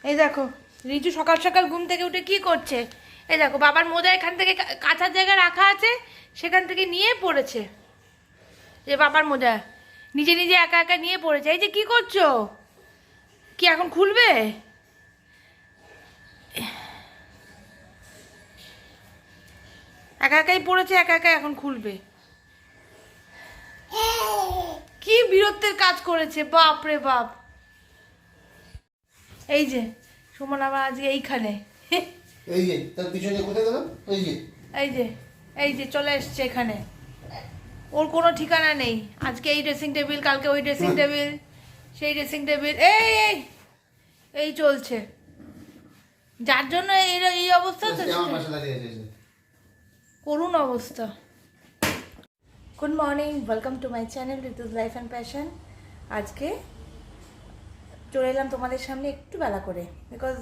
এই দেখো রিজু সকাল সকাল ঘুম থেকে উঠে কি করছে। এই দেখো বাবার মোজা এখান থেকে কাঁচার জায়গায় রাখা আছে, সেখান থেকে নিয়ে পড়েছে। যে বাবার মোজা নিজে নিজে একা একা নিয়ে পড়েছে। এই যে কি করছো, কি এখন খুলবে? একা একাই পড়েছে, একা একা এখন খুলবে। কি বিরক্তের কাজ করেছে, বাপ রে বাপ। এই যে সুমন আবার আজকে এইখানে, এই যে তার পিছনে কোথায় গেল? এই যে এই যে এই যে চলে এসছে এখানে। ওর কোনো ঠিকানা নেই। আজকে এই ড্রেসিং টেবিল, কালকে ওই ড্রেসিং টেবিল, সেই ড্রেসিং টেবিল, এই এই এই চলছে। যার জন্য এই অবস্থা তো, আমার পাশে দাঁড়িয়ে আছে। করুণ অবস্থা। Good morning, welcome to my channel Rituj life and passion. আজকে চলে এলাম তোমাদের সামনে একটু বেলা করে, বিকজ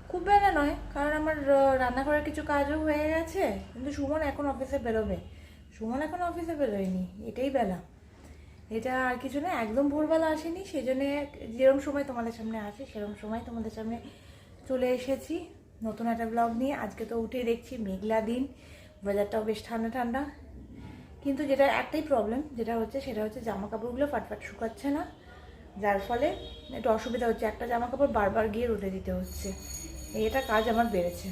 খুব বেলা নয়, কারণ আমার রান্নাঘরের কিছু কাজও হয়ে গেছে, কিন্তু সুমন এখন অফিসে বেরোবে। সুমন এখন অফিসে বেরোয়নি, এটাই বেলা। এটা আর কিছু না, একদম ভোরবেলা আসেনি, সেই জন্যে যেরকম সময় তোমাদের সামনে আসে সেরকম সময় তোমাদের সামনে চলে এসেছি নতুন একটা ব্লগ নিয়ে। আজকে তো উঠে দেখছি মেঘলা দিন, ওয়েদারটাও বেশ ঠান্ডা ঠান্ডা, কিন্তু যেটা একটাই প্রবলেম যেটা হচ্ছে সেটা হচ্ছে জামা কাপড়গুলো ফাটফাট শুকাচ্ছে না, যার ফলে একটু অসুবিধা হচ্ছে। একটা জামা কাপড় বারবার গিয়ে রোদে দিতে হচ্ছে, এটা কাজ আমার বেড়েছে,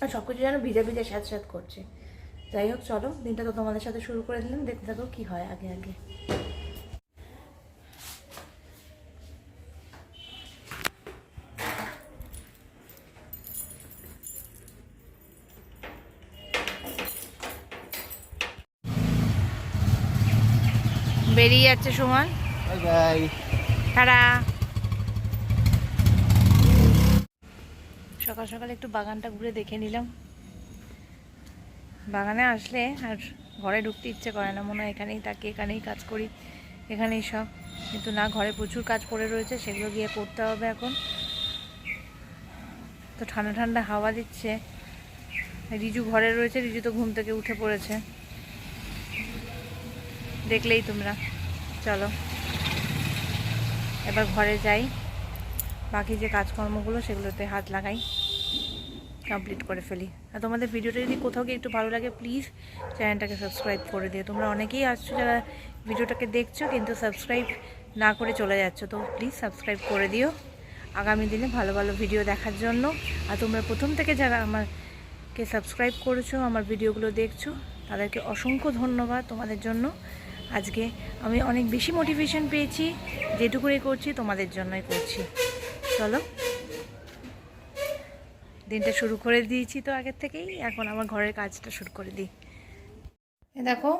আর সব কিছু যেন ভিজে ভিজে স্যাঁত স্যাঁত করছে। যাই হোক, চলো দিনটা তো তোমাদের সাথে শুরু করে দিলাম, দেখতে থাকো কী হয় আগে আগে। বেরিয়ে যাচ্ছে সুমন, বাই বাই। টাটা। সকাল সকাল একটু বাগানটা ঘুরে দেখে নিলাম। বাগানে আসলে আর ঘরে ঢুকতে ইচ্ছে করে না, মনে হয় এখানেই থাকি, এখানেই কাজ করি, এখানেই সব। কিন্তু না, ঘরে প্রচুর কাজ পড়ে রয়েছে, সেগুলো গিয়ে করতে হবে এখন। তো ঠান্ডা ঠান্ডা হাওয়া দিচ্ছে। রিজু ঘরে রয়েছে, রিজু তো ঘুম থেকে উঠে পড়েছে, দেখলেই তোমরা। চলো এবার ঘরে যাই, বাকি যে কাজকর্মগুলো সেগুলোতে হাত লাগাই, কমপ্লিট করে ফেলি। আর তোমাদের ভিডিওটা যদি কোথাও গিয়ে একটু ভালো লাগে, প্লিজ চ্যানেলটাকে সাবস্ক্রাইব করে দিও। তোমরা অনেকেই আসছো যারা ভিডিওটাকে দেখছো কিন্তু সাবস্ক্রাইব না করে চলে যাচ্ছো, তো প্লিজ সাবস্ক্রাইব করে দিও আগামী দিনে ভালো ভালো ভিডিও দেখার জন্য। আর তোমরা প্রথম থেকে যারা আমাকে সাবস্ক্রাইব করেছো, আমার ভিডিওগুলো দেখছো, তাদেরকে অসংখ্য ধন্যবাদ তোমাদের জন্য। আজকে আমি অনেক বেশি মোটিভেশন পেয়েছি, যেটুকুই করছি তোমাদের জন্যই করছি। চলো, দিনটা শুরু করে দিয়েছি তো আগের থেকেই, এখন আমার ঘরের কাজটা শুরু করে দিই। দেখো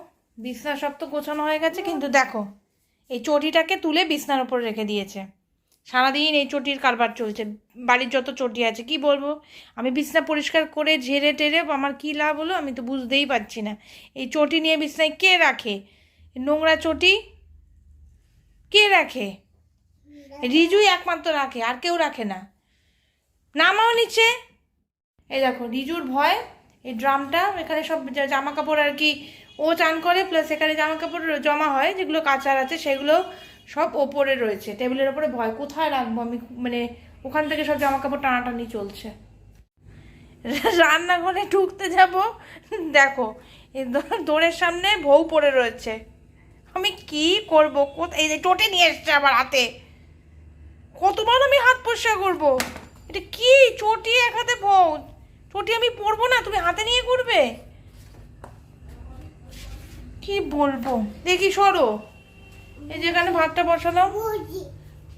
বিছনা সব তো গোছানো হয়ে গেছে, কিন্তু দেখো এই চটিটাকে তুলে বিছনার উপর রেখে দিয়েছে। সারাদিন এই চটির কারবার চলছে, বাড়ির যত চটি আছে কি বলবো। আমি বিছনা পরিষ্কার করে ঝেড়ে টেরে আমার কী লাভ হলো আমি তো বুঝতেই পারছি না। এই চটি নিয়ে বিছনায় কে রাখে? নোংরা চটি কে রাখে? রিজুই একমাত্র রাখে, আর কেউ রাখে না। নামাও নিচে। এই দেখো রিজুর ভয়, এই ড্রামটা, এখানে সব জামা কাপড় আর কি ও চান করে, প্লাস এখানে জামা কাপড় জমা হয় যেগুলো কাচার আছে, সেগুলো সব ওপরে রয়েছে টেবিলের ওপরে। ভয় কোথায় রাখবো আমি, মানে ওখান থেকে সব জামা কাপড় টানাটানি চলছে। রান্নাঘরে ঢুকতে যাব, দেখো এই দোরের সামনে বউ পড়ে রয়েছে। আমি কি করব? এই যে টোটে নিয়ে এসছে আবার হাতে, কতবার আমি হাত পরিষ্কার করবো? এটা কি চটি এক হাতে বউ, চটি আমি পরবো না, তুমি হাতে নিয়ে ঘুরবে? কি বলবো, দেখি সরো। এই যেখানে ভাতটা বসালাম,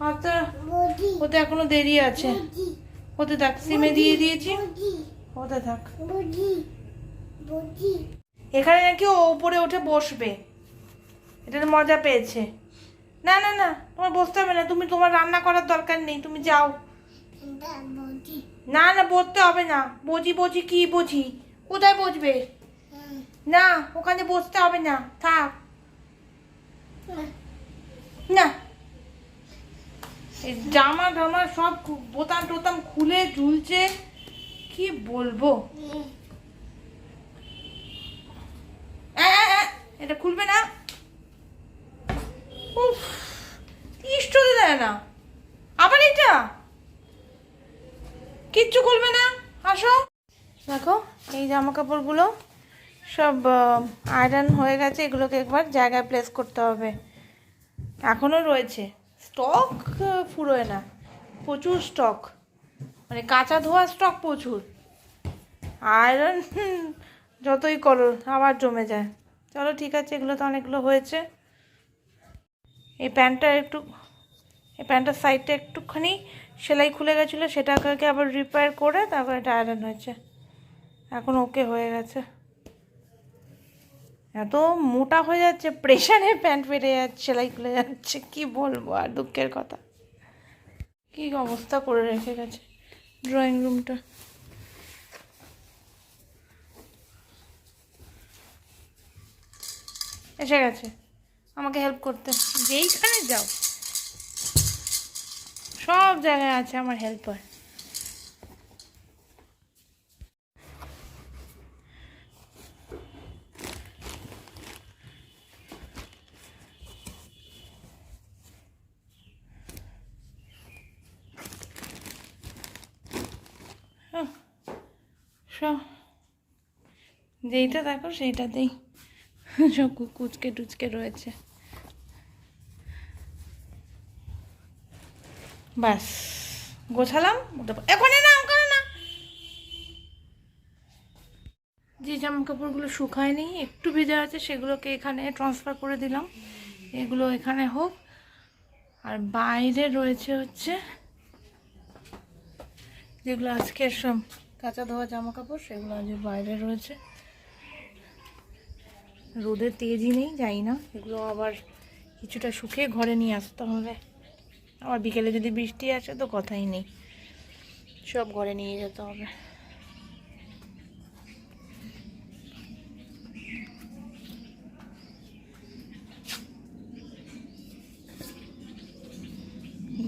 ভাতটা হতে এখনো দেরি আছে, হতে থাক। সিমে দিয়ে দিয়েছি, হতে থাক। এখানে নাকি ও উপরে উঠে বসবে, এটার মজা পেয়েছে। না না না, তোমার বসতে হবে না, তুমি, তোমার রান্না করার দরকার নেই, তুমি যাও। না না, বসতে হবে না। বজি বজি কি বুঝি? কোথায় বসবে? না, ওখানে বসতে হবে না, থাক না। এই জামা টামা সব বোতাম টোতাম খুলে ঝুলছে, কি বলবো। এটা খুলবে না, উফ, ইষ্ট দেয় না। আবার এটা কিচ্ছু খুলবে না, আসো। দেখো এই জামা কাপড়গুলো সব আয়রন হয়ে গেছে, এগুলোকে একবার জায়গায় প্লেস করতে হবে। এখনও রয়েছে স্টক, ফুরোয় না, প্রচুর স্টক, মানে কাঁচা ধোয়া স্টক প্রচুর। আয়রন যতই করো আবার জমে যায়। চলো ঠিক আছে, এগুলো তো অনেকগুলো হয়েছে। এই প্যান্টটার সাইডটা একটুখানি সেলাই খুলে গেছিলো, সেটাকে আবার রিপেয়ার করে তারপর এটা আয়রন হয়েছে, এখন ওকে হয়ে গেছে। এত মোটা হয়ে যাচ্ছে, প্রেশারে প্যান্ট ফেটে যাচ্ছে, সেলাই খুলে যাচ্ছে, কি বলবো আর, দুঃখের কথা। কি অবস্থা করে রেখে গেছে ড্রয়িং রুমটা। এসে গেছে আমাকে হেল্প করতে, যেইখানে যাও সব জায়গায় আছে আমার হেল্পার। সব যেইটা দেখো সেইটাতেই সব কুচকে টুচকে রয়েছে। বাস গোছালাম, এখানে না ওখানে না। যে জামা কাপড়গুলো শুকায়নি, একটু ভিজে আছে, সেগুলোকে এখানে ট্রান্সফার করে দিলাম, এগুলো এখানে হোক। আর বাইরে রয়েছে হচ্ছে যেগুলো আজকের সব কাঁচা ধোয়া জামা কাপড়, সেগুলো আজ বাইরে রয়েছে। রোদের তেজই নেই, যাই না, এগুলো আবার কিছুটা শুকিয়ে ঘরে নিয়ে আসতে হবে। আবার বিকেলে যদি বৃষ্টি আসে তো কথাই নেই, সব ঘরে নিয়ে যেতে হবে।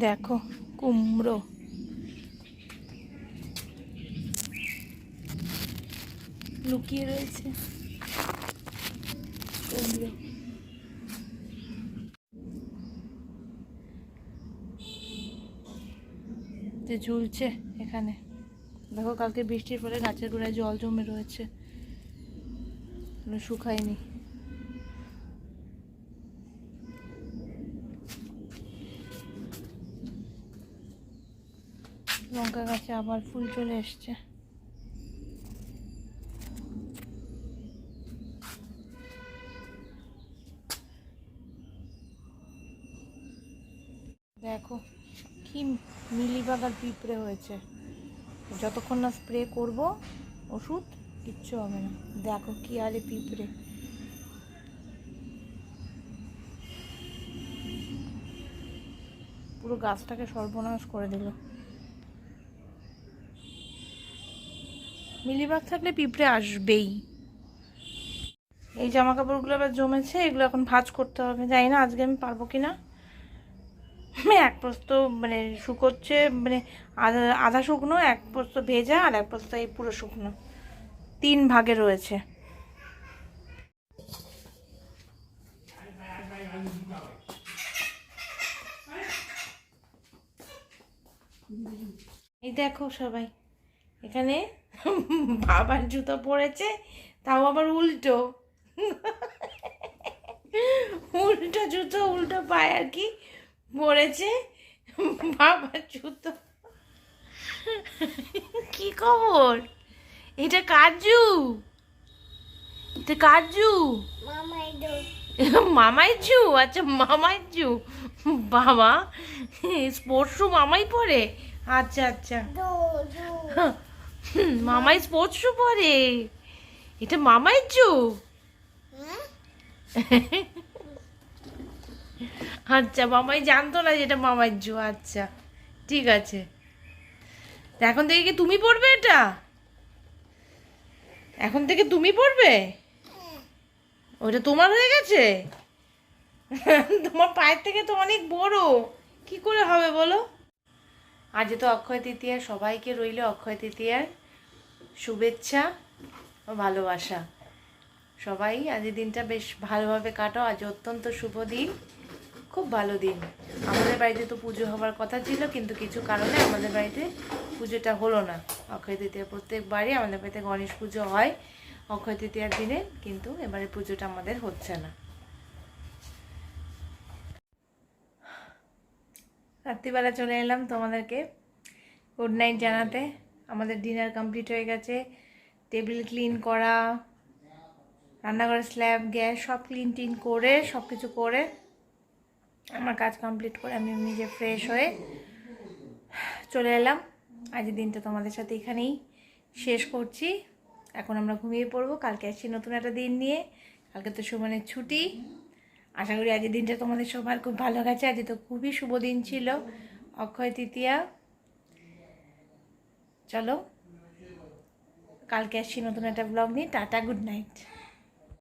দেখো কুমড়ো, লুকিয়ে রয়েছে কুমড়ো। যে ঝুলছে এখানে, দেখো কালকে বৃষ্টির ফলে গাছের গোড়ায় জল জমে রয়েছে, শুকায়নি। লঙ্কা গাছে আবার ফুল চলে এসছে। দেখো কি মিলিবাগ আর পিঁপড়ে হয়েছে, যতক্ষণ না স্প্রে করব ওষুধ কিচ্ছু হবে না। দেখো কি আরে পিঁপড়ে, পুরো গাছটাকে সর্বনাশ করে দিল। মিলিবাগ থাকলে পিঁপড়ে আসবেই। এই জামা কাপড়গুলো আবার জমেছে, এগুলো এখন ভাঁজ করতে হবে, জানি না আজকে আমি পারবো কি না। এক প্রস্ত মানে শুকোচ্ছে, মানে আধা শুকনো, এক প্রস্ত ভেজা, আর এক প্রস্ত এই পুরো শুকনো, 3 ভাগে রয়েছে। এই দেখো সবাই, এখানে বাবার জুতো পরেছে, তাও আবার উল্টো উল্টো জুতো, উল্টো পায়ে আর কি পরেছে বাবার জুতো। কি খবর? এটা কাজু, এটা কাজু মামাই জু। আচ্ছা মামাই জু, বাবা স্পোর্টস শু মামাই পরে। আচ্ছা আচ্ছা, মামাই স্পোর্টস শু পরে, এটা মামাই জু। আচ্ছা মামাই জানতো না যেটা মামাই জু। আচ্ছা ঠিক আছে, এখন থেকে কি তুমি পড়বে এটা? এখন থেকে তুমি পড়বে? ওটা তোমার হয়ে গেছে? তোমার পায়ের থেকে তো অনেক বড়, কি করে হবে বলো? আজ তো অক্ষয় তৃতীয়া, সবাইকে রইল অক্ষয় তৃতীয়ার শুভেচ্ছা ও ভালোবাসা। সবাই আজ দিনটা বেশ ভালোভাবে কাটাও, আজ অত্যন্ত শুভ দিন, খুব ভালো দিন। আমাদের বাড়িতে তো পুজো হওয়ার কথা ছিল, কিন্তু কিছু কারণে আমাদের বাড়িতে পুজোটা হলো না। অক্ষয় তৃতীয়া প্রত্যেকবারই আমাদের বাড়িতে গণেশ পুজো হয় অক্ষয় তৃতীয়ার দিনে, কিন্তু এবারে পুজোটা আমাদের হচ্ছে না। রাত্রিবেলা চলে এলাম তোমাদেরকে গুড নাইট জানাতে। আমাদের ডিনার কমপ্লিট হয়ে গেছে, টেবিল ক্লিন করা, রান্নাঘরের স্ল্যাব গ্যাস সব ক্লিন টিন করে সব কিছু করে আমার কাজ কমপ্লিট করে আমি নিজে ফ্রেশ হয়ে চলে এলাম। আজকের দিনটা তোমাদের সাথে এখানেই শেষ করছি। এখন আমরা ঘুমিয়ে পড়বো, কালকে আসছি নতুন একটা দিন নিয়ে। কালকে তো সুমনের ছুটি। আশা করি আজকের দিনটা তোমাদের সবার খুব ভালো গেছে। আজ তো খুবই শুভ দিন ছিল, অক্ষয় তৃতীয়া। চলো কালকে আসছি নতুন একটা ব্লগ নিয়ে। Tata, good night.